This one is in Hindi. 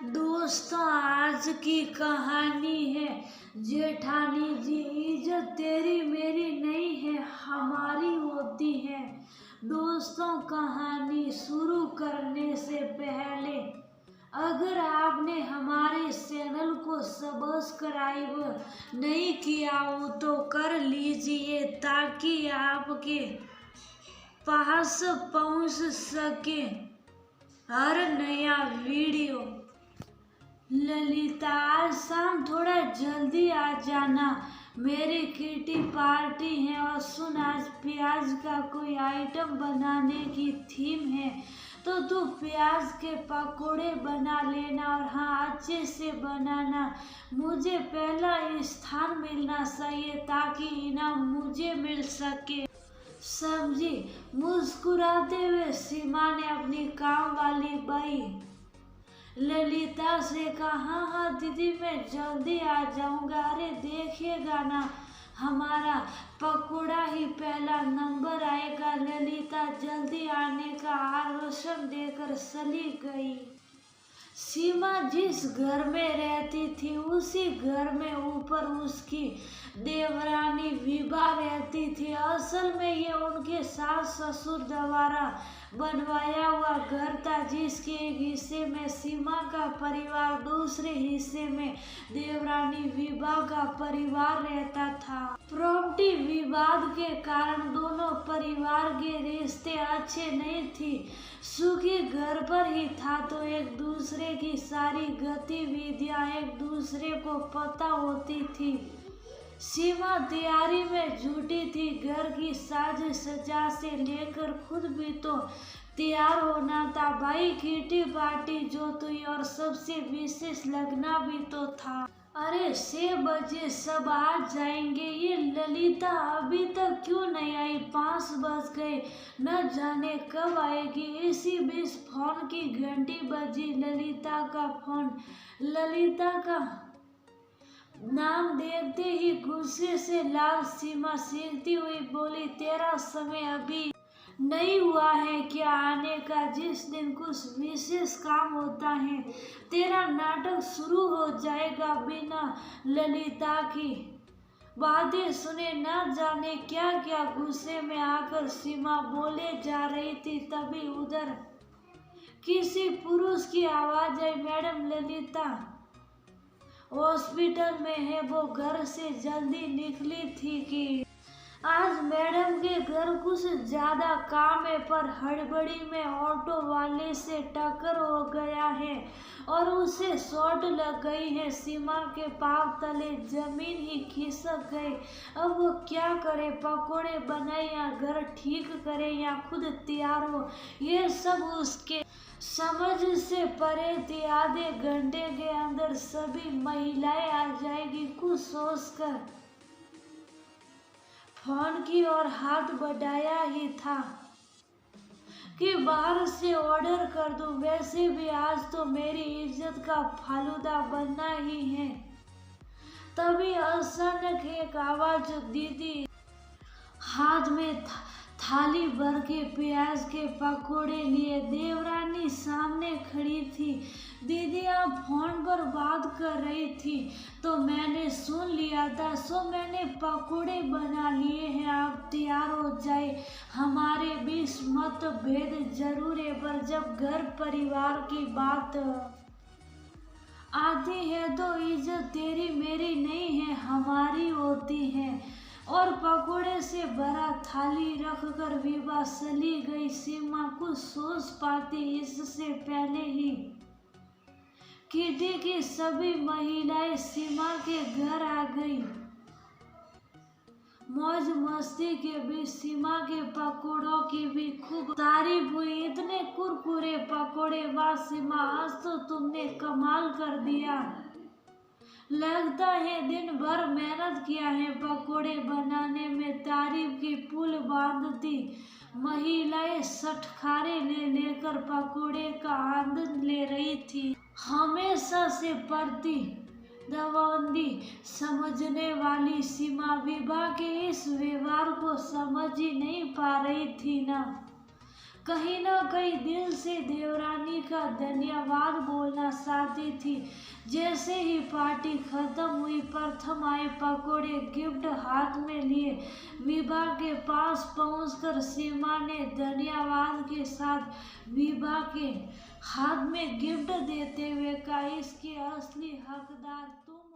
दोस्तों, आज की कहानी है जेठानी जी। इज्जत तेरी मेरी नहीं है, हमारी होती है। दोस्तों, कहानी शुरू करने से पहले अगर आपने हमारे चैनल को सब्सक्राइब नहीं किया हो तो कर लीजिए, ताकि आपके पास पहुंच सके हर नया वीडियो। ललिता, आज शाम थोड़ा जल्दी आ जाना, मेरी किटी पार्टी है। और सुन, आज प्याज का कोई आइटम बनाने की थीम है, तो तू प्याज के पकोड़े बना लेना। और हाँ, अच्छे से बनाना। मुझे पहला स्थान मिलना चाहिए ताकि इनाम मुझे मिल सके। समझी? मुस्कुराते हुए सीमा ने अपनी काम वाली बाई ललिता से कहा, हाँ हाँ दीदी, मैं जल्दी आ जाऊंगा। अरे देखिएगा ना, हमारा पकोड़ा ही पहला नंबर आएगा। ललिता जल्दी आने का आश्वासन देकर चली गई। सीमा जिस घर में रहती थी, उसी घर में ऊपर उसकी देवरानी विभा रहती थी। असल में ये उनके सास ससुर द्वारा बनवाया हुआ घर था, जिसके एक हिस्से में सीमा का परिवार, दूसरे हिस्से में देवरानी विभा का परिवार रहता था। प्रॉपर्टी विवाद के कारण दोनों परिवार के रिश्ते अच्छे नहीं थे। सुखी घर पर ही था, तो एक दूसरे की सारी गतिविधियां एक दूसरे को पता होती थी। सीमा तैयारी में जुटी थी, घर की साज सज्जा से लेकर खुद भी तो तैयार होना था। भाई किटी पार्टी जो थी, और सबसे विशेष लगना भी तो था। अरे 6 बजे सब आ जाएंगे, ये ललिता अभी तक क्यों नहीं आई? 5 बज गए, न जाने कब आएगी। इसी बीच फोन की घंटी बजी। ललिता का फोन। ललिता का नाम देखते ही गुस्से से लाल सीमा सीखती हुई बोली, तेरा समय अभी नहीं हुआ है क्या आने का? जिस दिन कुछ विशेष काम होता है, तेरा नाटक शुरू हो जाएगा। बिना ललिता की बातें सुने न जाने क्या क्या गुस्से में आकर सीमा बोले जा रही थी, तभी उधर किसी पुरुष की आवाज आई, मैडम ललिता हॉस्पिटल में है। वो घर से जल्दी निकली थी कि आज मैडम के घर कुछ ज्यादा काम है, पर हड़बड़ी में ऑटो वाले से टक्कर हो गया है और उसे चोट लग गई है। सीमा के पांव तले जमीन ही खिसक गई। अब वो क्या करे? पकोड़े बनाए या घर ठीक करे या खुद तैयार हो, ये सब उसके समझ से परे थी। आधे घंटे के अंदर सभी महिलाएं आ जाएगी, कुछ सोचकर फोन की ओर हाथ बढ़ाया ही था कि बाहर से ऑर्डर कर दूं। वैसे भी आज तो मेरी इज्जत का फालूदा बनना ही है। तभी अचानक एक आवाज, दीदी। हाथ में थाली भर के प्याज के पकोड़े लिए देवरानी सामने खड़ी थी। दीदी, आप फोन पर बात कर रही थी तो मैंने सुन लिया था, सो मैंने पकोड़े बना लिए हैं। आप तैयार हो जाए। हमारे बीच मतभेद जरूर है, पर जब घर परिवार की बात आती है तो इज्जत तेरी मेरी नहीं है, हमारी होती है। और पकोड़े से भरा थाली रखकर विभा चली गई। सीमा कुछ सोच पाती इससे पहले ही किटी की सभी महिलाएं सीमा के घर आ गई। मौज मस्ती के बीच सीमा के पकोड़ों की भी खूब तारीफ हुई। इतने कुरकुरे पकोड़े, वाह सीमा, आज तो तुमने कमाल कर दिया। लगता है दिन भर मेहनत किया है पकोड़े बनाने में। तारीफ की पुल बांधती महिलाएं सटखारे ले लेकर पकोड़े का आनंद ले रही थी। हमेशा से प्रति दबंदी समझने वाली सीमा विभा के इस व्यवहार को समझ ही नहीं पा रही थी ना। कहीं ना कहीं दिल से देवरानी का धन्यवाद बोलना चाहती थी। जैसे ही पार्टी खत्म हुई, प्रथम आए पकोड़े गिफ्ट हाथ में लिए विभा के पास पहुंचकर सीमा ने धन्यवाद के साथ विभा के हाथ में गिफ्ट देते हुए कहा, इसके असली हकदार तुम